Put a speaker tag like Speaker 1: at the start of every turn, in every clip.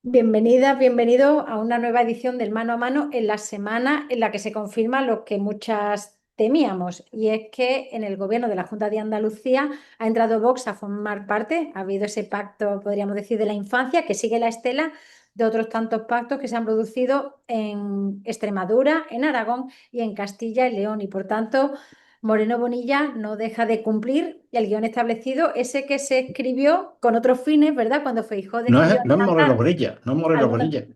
Speaker 1: Bienvenidas, bienvenidos a una nueva edición del Mano a Mano en la semana en la que se confirma lo que muchas temíamos, y es que en el gobierno de la Junta de Andalucía ha entrado Vox a formar parte. Ha habido ese pacto, podríamos decir, de la infancia, que sigue la estela de otros tantos pactos que se han producido en Extremadura, en Aragón y en Castilla y León. Y por tanto, Moreno Bonilla no deja de cumplir el guión establecido, ese que se escribió con otros fines, ¿verdad? Cuando Feijóo
Speaker 2: No
Speaker 1: decidió
Speaker 2: es, no es Moreno
Speaker 1: adelantar
Speaker 2: Bonilla, no es Moreno
Speaker 1: algunos.
Speaker 2: Bonilla,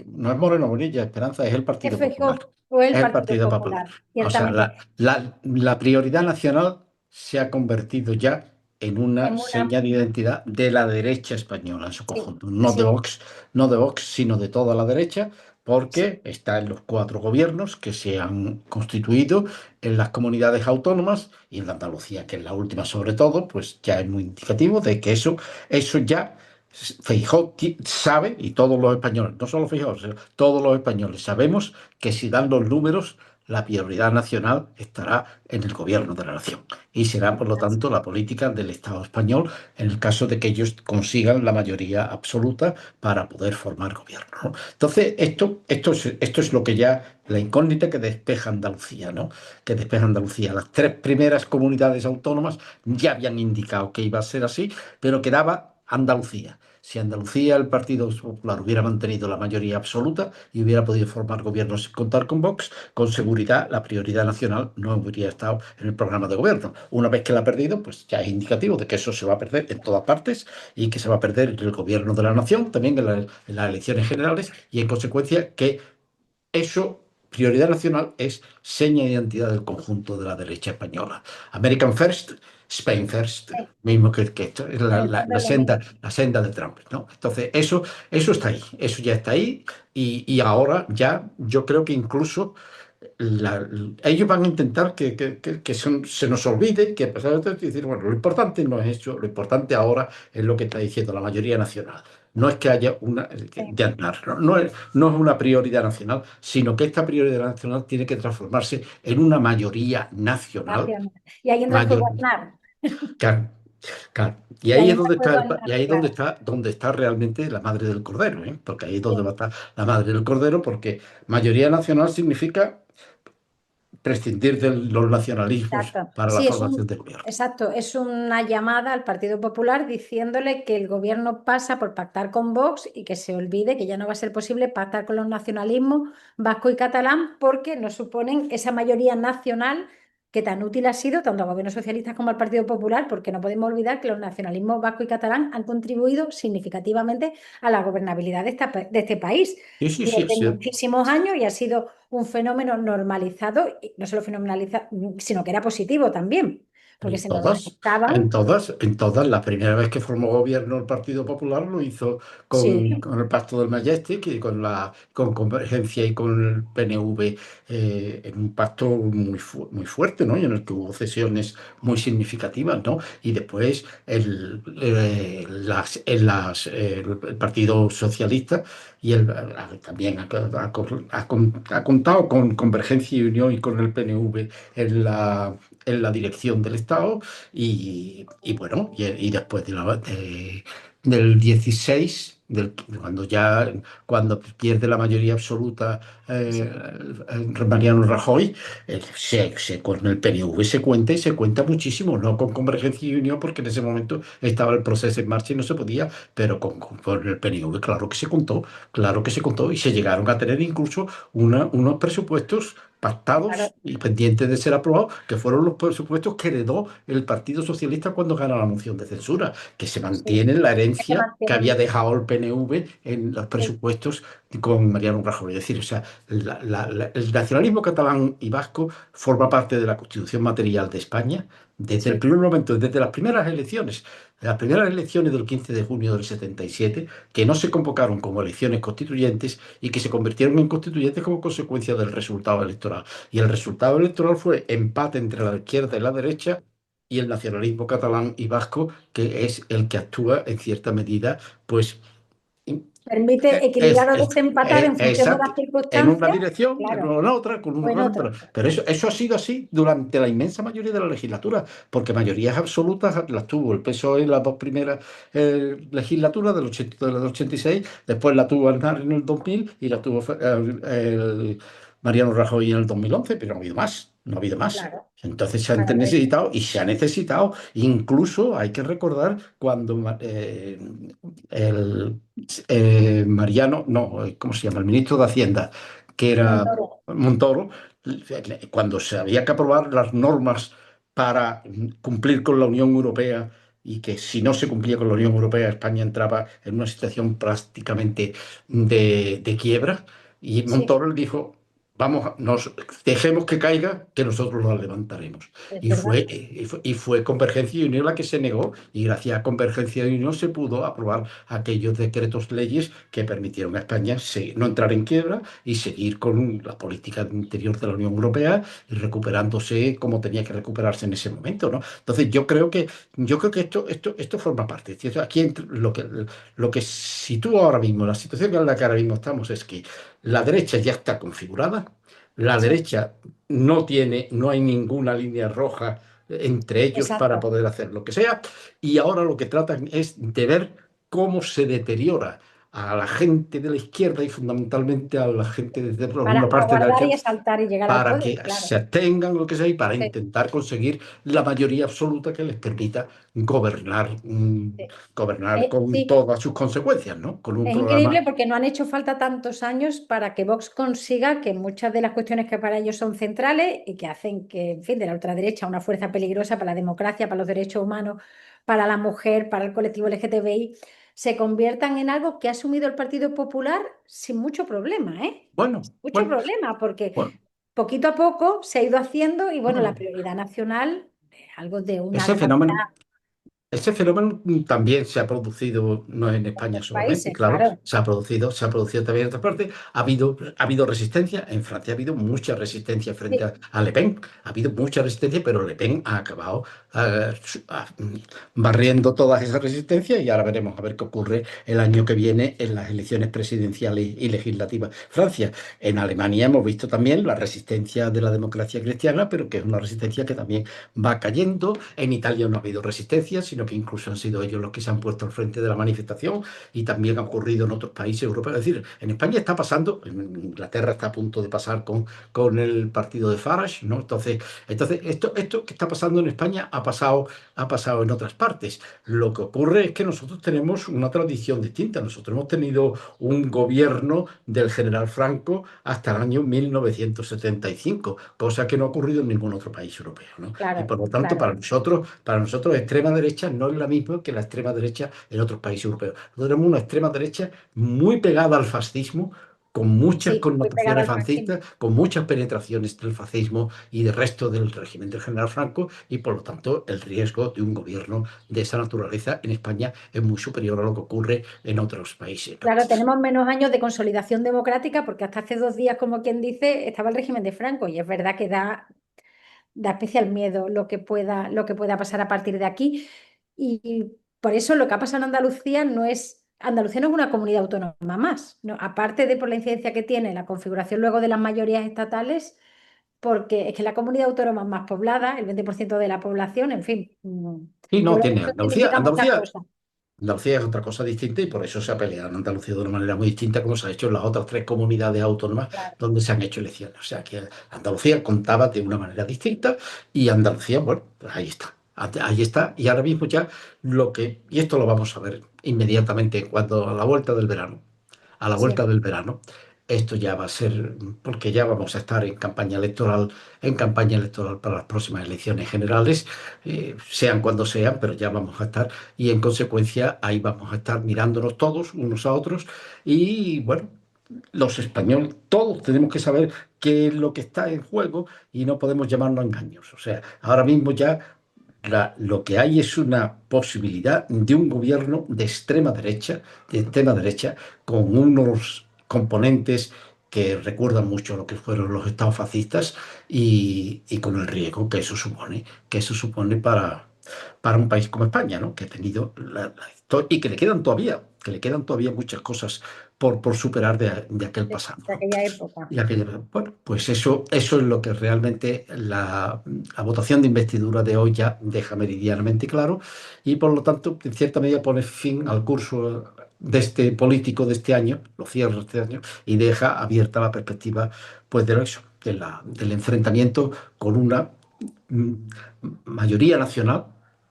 Speaker 2: no es Moreno Bonilla, Esperanza, es el
Speaker 1: Es
Speaker 2: Partido Popular.
Speaker 1: Feijóo o el
Speaker 2: Es el
Speaker 1: Partido
Speaker 2: Partido Popular.
Speaker 1: Popular,
Speaker 2: O sea,
Speaker 1: ciertamente.
Speaker 2: la prioridad nacional se ha convertido ya en una
Speaker 1: En una,
Speaker 2: seña de identidad de la derecha española en su
Speaker 1: sí,
Speaker 2: conjunto. No de
Speaker 1: sí,
Speaker 2: Vox, no de Vox, sino de toda la derecha,
Speaker 1: sí,
Speaker 2: porque está en los cuatro gobiernos que se han constituido en las comunidades autónomas y en la Andalucía, que es la última sobre todo, pues ya es muy indicativo de que eso ya. Feijóo sabe, y todos los españoles, no solo Feijóo, sino todos los españoles sabemos que si dan los números, la prioridad nacional estará en el gobierno de la nación y será, por lo tanto, la política del Estado español en el caso de que ellos consigan la mayoría absoluta para poder formar gobierno, ¿no? Entonces, esto es lo que ya, la incógnita que despeja Andalucía, ¿no? Que despeja Andalucía. Las tres primeras comunidades autónomas ya habían indicado que iba a ser así, pero quedaba Andalucía. Si Andalucía, el Partido Popular hubiera mantenido la mayoría absoluta y hubiera podido formar gobierno sin contar con Vox, con seguridad la prioridad nacional no habría estado en el programa de gobierno. Una vez que la ha perdido, pues ya es indicativo de que eso se va a perder en todas partes y que se va a perder en el gobierno de la nación, también en las elecciones generales, y en consecuencia que eso, prioridad nacional, es seña de identidad del conjunto de la derecha española. American First, Spain First,
Speaker 1: sí,
Speaker 2: mismo que esto, es
Speaker 1: siempre lo mismo.
Speaker 2: la senda de Trump, ¿no? Entonces, eso está ahí, eso ya está ahí, y ahora ya yo creo que incluso la- ellos van a intentar que se nos olvide que a pesar de todo, decir, bueno, lo importante no es eso, lo importante ahora es lo que está diciendo la mayoría nacional. No es que haya una,
Speaker 1: Sí,
Speaker 2: de aznar, no es una prioridad nacional, sino que esta prioridad nacional tiene que transformarse en una mayoría nacional,
Speaker 1: nacional. Y ahí entra el juego
Speaker 2: mayor,
Speaker 1: Aznar.
Speaker 2: claro, claro. Y
Speaker 1: Y ahí
Speaker 2: ahí es
Speaker 1: entra
Speaker 2: donde
Speaker 1: el juego
Speaker 2: está,
Speaker 1: Aznar,
Speaker 2: y ahí es
Speaker 1: claro.
Speaker 2: donde está realmente la madre del cordero, ¿eh? Porque ahí es donde va a
Speaker 1: Sí.
Speaker 2: estar la madre del cordero, porque mayoría nacional significa prescindir de los nacionalismos
Speaker 1: Exacto.
Speaker 2: para la
Speaker 1: Sí,
Speaker 2: formación del gobierno.
Speaker 1: exacto. Es una llamada al Partido Popular diciéndole que el gobierno pasa por pactar con Vox y que se olvide que ya no va a ser posible pactar con los nacionalismos vasco y catalán, porque no suponen esa mayoría nacional que tan útil ha sido tanto al gobierno socialista como al Partido Popular, porque no podemos olvidar que los nacionalismos vasco y catalán han contribuido significativamente a la gobernabilidad de este país
Speaker 2: Sí, sí, sí,
Speaker 1: durante
Speaker 2: sí.
Speaker 1: muchísimos años, y ha sido un fenómeno normalizado, y no solo fenomenalizado, sino que era positivo también, porque
Speaker 2: En
Speaker 1: se
Speaker 2: todas,
Speaker 1: normalizaban.
Speaker 2: la primera vez que formó gobierno el Partido Popular lo hizo
Speaker 1: Sí,
Speaker 2: con el Pacto del Majestic y con Convergencia y con el PNV, en un pacto muy fuerte, ¿no? Y en el que hubo cesiones muy significativas, ¿no? Y después el Partido Socialista y también ha contado con Convergencia y Unión y con el PNV en la dirección del Estado y bueno, y después del 16, cuando pierde la mayoría absoluta
Speaker 1: sí.
Speaker 2: Mariano Rajoy, con el PNV se cuenta y se cuenta muchísimo, no con Convergencia y Unión porque en ese momento estaba el proceso en marcha y no se podía, pero con el PNV claro que se contó y se llegaron a tener incluso unos presupuestos pactados
Speaker 1: Claro,
Speaker 2: y pendientes de ser aprobados, que fueron los presupuestos que heredó el Partido Socialista cuando gana la moción de censura, que se
Speaker 1: sí,
Speaker 2: mantiene en la
Speaker 1: se
Speaker 2: herencia que había
Speaker 1: mantienen.
Speaker 2: dejado el PNV en los
Speaker 1: Sí,
Speaker 2: presupuestos con Mariano Rajoy. Es decir, o sea, el nacionalismo catalán y vasco forma parte de la Constitución material de España desde el
Speaker 1: sí.
Speaker 2: primer momento, desde las primeras elecciones del 15 de junio del 77, que no se convocaron como elecciones constituyentes y que se convirtieron en constituyentes como consecuencia del resultado electoral. Y el resultado electoral fue empate entre la izquierda y la derecha y el nacionalismo catalán y vasco, que es el que actúa en cierta medida, pues
Speaker 1: Permite equilibrar o desempatar en función de
Speaker 2: exacto,
Speaker 1: las
Speaker 2: en una
Speaker 1: circunstancias,
Speaker 2: dirección,
Speaker 1: claro,
Speaker 2: en otra, con
Speaker 1: o
Speaker 2: una
Speaker 1: en
Speaker 2: cosa,
Speaker 1: otra.
Speaker 2: pero eso ha sido así durante la inmensa mayoría de la legislatura, porque mayorías absolutas las tuvo el PSOE en las dos primeras legislaturas del 86, después la tuvo Aznar en el 2000 y la tuvo Mariano Rajoy en el 2011, pero no ha habido más, no ha habido más.
Speaker 1: Claro,
Speaker 2: Entonces se han
Speaker 1: para ver.
Speaker 2: necesitado y se ha necesitado, incluso hay que recordar cuando el Mariano, no, ¿cómo se llama? El ministro de Hacienda, que era
Speaker 1: Montoro.
Speaker 2: Montoro, cuando se había que aprobar las normas para cumplir con la Unión Europea y que si no se cumplía con la Unión Europea, España entraba en una situación prácticamente de quiebra, y
Speaker 1: Sí,
Speaker 2: Montoro le dijo, vamos, dejemos que caiga, que nosotros la levantaremos.
Speaker 1: es
Speaker 2: Y
Speaker 1: verdad.
Speaker 2: fue, y fue Convergencia y Unión la que se negó, y gracias a Convergencia y Unión se pudo aprobar aquellos decretos leyes que permitieron a España no entrar en quiebra y seguir con la política interior de la Unión Europea y recuperándose como tenía que recuperarse en ese momento, ¿no? Entonces yo creo que esto forma parte. ¿Cierto? Aquí lo que sitúa ahora mismo, la situación en la que ahora mismo estamos es que la derecha ya está configurada, la
Speaker 1: Sí,
Speaker 2: derecha no hay ninguna línea roja entre ellos para
Speaker 1: exacto.
Speaker 2: poder hacer lo que sea, y ahora lo que tratan es de ver cómo se deteriora a la gente de la izquierda y fundamentalmente a la gente de
Speaker 1: Para
Speaker 2: una parte de la
Speaker 1: aguardar y
Speaker 2: izquierda
Speaker 1: exaltar y llegar al
Speaker 2: para
Speaker 1: poder,
Speaker 2: que
Speaker 1: claro.
Speaker 2: se abstengan, lo que sea, y para
Speaker 1: Sí,
Speaker 2: intentar conseguir la mayoría absoluta que les permita gobernar,
Speaker 1: sí.
Speaker 2: gobernar con
Speaker 1: Sí,
Speaker 2: todas sus consecuencias, ¿no? Con un
Speaker 1: es increíble
Speaker 2: programa.
Speaker 1: porque no han hecho falta tantos años para que Vox consiga que muchas de las cuestiones que para ellos son centrales y que hacen que, en fin, de la ultraderecha una fuerza peligrosa para la democracia, para los derechos humanos, para la mujer, para el colectivo LGTBI, se conviertan en algo que ha asumido el Partido Popular sin mucho problema, ¿eh?
Speaker 2: Bueno,
Speaker 1: Mucho
Speaker 2: bueno,
Speaker 1: problema, porque
Speaker 2: bueno,
Speaker 1: poquito a poco se ha ido haciendo y bueno, la
Speaker 2: bueno.
Speaker 1: prioridad nacional es algo de una
Speaker 2: Ese
Speaker 1: gravedad
Speaker 2: fenómeno Ese fenómeno también se ha producido, no en
Speaker 1: en
Speaker 2: España
Speaker 1: otros
Speaker 2: solamente,
Speaker 1: países,
Speaker 2: claro,
Speaker 1: claro.
Speaker 2: se ha producido también en otras partes. Ha habido resistencia. En Francia ha habido mucha resistencia frente
Speaker 1: Sí,
Speaker 2: a Le Pen. Ha habido mucha resistencia, pero Le Pen ha acabado barriendo todas esas resistencias, y ahora veremos a ver qué ocurre el año que viene en las elecciones presidenciales y legislativas. Francia, en Alemania hemos visto también la resistencia de la democracia cristiana, pero que es una resistencia que también va cayendo. En Italia no ha habido resistencia, sino que incluso han sido ellos los que se han puesto al frente de la manifestación, y también ha ocurrido en otros países europeos. Es decir, en España está pasando, en Inglaterra está a punto de pasar con el partido de Farage, ¿no? Entonces esto que está pasando en España ha pasado en otras partes. Lo que ocurre es que nosotros tenemos una tradición distinta. Nosotros hemos tenido un gobierno del general Franco hasta el año 1975, cosa que no ha ocurrido en ningún otro país europeo, ¿no? Y
Speaker 1: claro,
Speaker 2: por lo tanto,
Speaker 1: claro.
Speaker 2: para nosotros extrema derecha no es la misma que la extrema derecha en otros países europeos. Nosotros tenemos una extrema derecha muy pegada al fascismo, con muchas
Speaker 1: Sí, muy pegada
Speaker 2: connotaciones
Speaker 1: al fascismo.
Speaker 2: fascistas, con muchas penetraciones del fascismo y del resto del régimen del general Franco, y por lo tanto el riesgo de un gobierno de esa naturaleza en España es muy superior a lo que ocurre en otros países, ¿no?
Speaker 1: Claro, tenemos menos años de consolidación democrática porque hasta hace 2 días, como quien dice, estaba el régimen de Franco y es verdad que da especial miedo lo que pueda pasar a partir de aquí. Y por eso lo que ha pasado en Andalucía Andalucía no es una comunidad autónoma más, ¿no? Aparte de por la incidencia que tiene la configuración luego de las mayorías estatales, porque es que la comunidad autónoma más poblada, el 20% de la población, en fin,
Speaker 2: Y
Speaker 1: yo
Speaker 2: no
Speaker 1: creo que
Speaker 2: tiene
Speaker 1: eso
Speaker 2: Andalucía.
Speaker 1: significa muchas cosas.
Speaker 2: Andalucía es otra cosa distinta, y por eso se ha peleado en Andalucía de una manera muy distinta como se ha hecho en las otras tres comunidades autónomas
Speaker 1: Claro.
Speaker 2: donde se han hecho elecciones. O sea que Andalucía contaba de una manera distinta, y Andalucía, bueno, pues ahí está. Ahí está. Y ahora mismo ya y esto lo vamos a ver inmediatamente cuando a la vuelta del verano. A la vuelta
Speaker 1: Sí,
Speaker 2: del verano, esto ya va a ser, porque ya vamos a estar en campaña electoral para las próximas elecciones generales, sean cuando sean, pero ya vamos a estar, y en consecuencia ahí vamos a estar mirándonos todos unos a otros, y bueno, los españoles, todos tenemos que saber qué es lo que está en juego, y no podemos llamarnos engaños. O sea, ahora mismo ya lo que hay es una posibilidad de un gobierno de extrema derecha, con unos componentes que recuerdan mucho a lo que fueron los estados fascistas, y con el riesgo que eso supone para un país como España, ¿no? Que ha tenido y que le quedan todavía muchas cosas por superar de aquel pasado,
Speaker 1: de
Speaker 2: ¿no?
Speaker 1: aquella época.
Speaker 2: Bueno, pues eso es lo que realmente la votación de investidura de hoy ya deja meridianamente claro y por lo tanto, en cierta medida, pone fin al curso de este político de este año, lo cierra este año y deja abierta la perspectiva pues de eso, del enfrentamiento con una mm, mayoría nacional,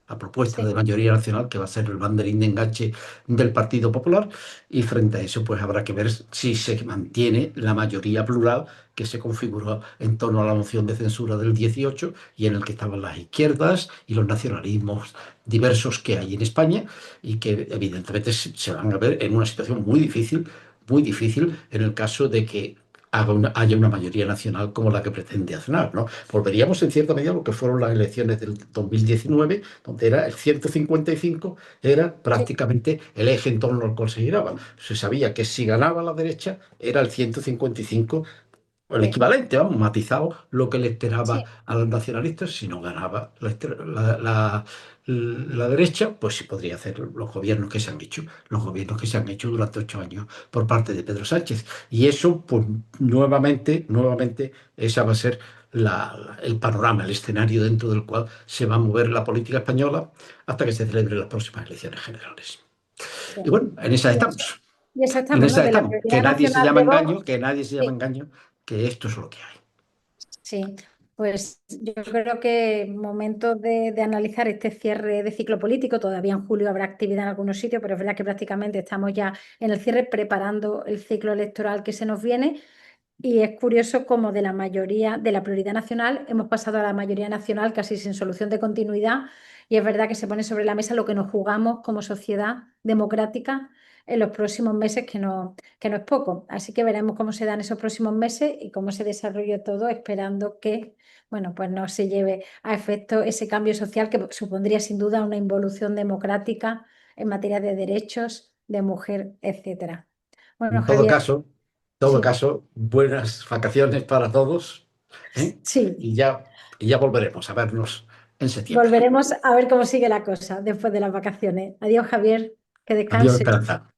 Speaker 2: la propuesta
Speaker 1: Sí,
Speaker 2: de mayoría nacional que va a ser el banderín de enganche del Partido Popular y frente a eso pues habrá que ver si se mantiene la mayoría plural que se configuró en torno a la moción de censura del 18 y en el que estaban las izquierdas y los nacionalismos diversos que hay en España y que evidentemente se van a ver en una situación muy difícil en el caso de que haya una mayoría nacional como la que pretende Aznar, ¿no? Volveríamos en cierta medida a lo que fueron las elecciones del 2019, donde era el 155, era
Speaker 1: sí,
Speaker 2: prácticamente el eje en torno al cual se giraba. Se sabía que si ganaba la derecha era el 155 el
Speaker 1: sí,
Speaker 2: equivalente, vamos, matizado lo que le esperaba
Speaker 1: sí.
Speaker 2: a los nacionalistas si no ganaba la derecha, pues sí podría hacer los gobiernos que se han hecho, los gobiernos que se han hecho durante 8 años por parte de Pedro Sánchez. Y eso, pues nuevamente, esa va a ser el panorama, el escenario dentro del cual se va a mover la política española hasta que se celebren las próximas elecciones generales.
Speaker 1: Sí.
Speaker 2: Y bueno, en esas
Speaker 1: Y eso,
Speaker 2: estamos.
Speaker 1: y eso
Speaker 2: En
Speaker 1: estamos, ¿no?
Speaker 2: esa
Speaker 1: De la
Speaker 2: estamos. Que
Speaker 1: prioridad
Speaker 2: nadie se
Speaker 1: nacional
Speaker 2: llama
Speaker 1: de Vox.
Speaker 2: engaño, que nadie se llama
Speaker 1: Sí,
Speaker 2: engaño, que esto es lo que hay.
Speaker 1: sí. Pues yo creo que momento de analizar este cierre de ciclo político. Todavía en julio habrá actividad en algunos sitios, pero es verdad que prácticamente estamos ya en el cierre preparando el ciclo electoral que se nos viene. Y es curioso cómo de la mayoría, de la prioridad nacional, hemos pasado a la mayoría nacional casi sin solución de continuidad. Y es verdad que se pone sobre la mesa lo que nos jugamos como sociedad democrática en los próximos meses, que no es poco. Así que veremos cómo se dan esos próximos meses y cómo se desarrolla todo, esperando que, bueno, pues no se lleve a efecto ese cambio social que supondría sin duda una involución democrática en materia de derechos de mujer, etcétera. Bueno,
Speaker 2: En todo
Speaker 1: Javier,
Speaker 2: caso,
Speaker 1: sí.
Speaker 2: buenas vacaciones para todos, ¿eh?
Speaker 1: Sí,
Speaker 2: Y ya volveremos a vernos en septiembre.
Speaker 1: volveremos a ver cómo sigue la cosa después de las vacaciones. Adiós, Javier, que
Speaker 2: Adiós,
Speaker 1: descanse.
Speaker 2: Esperanza.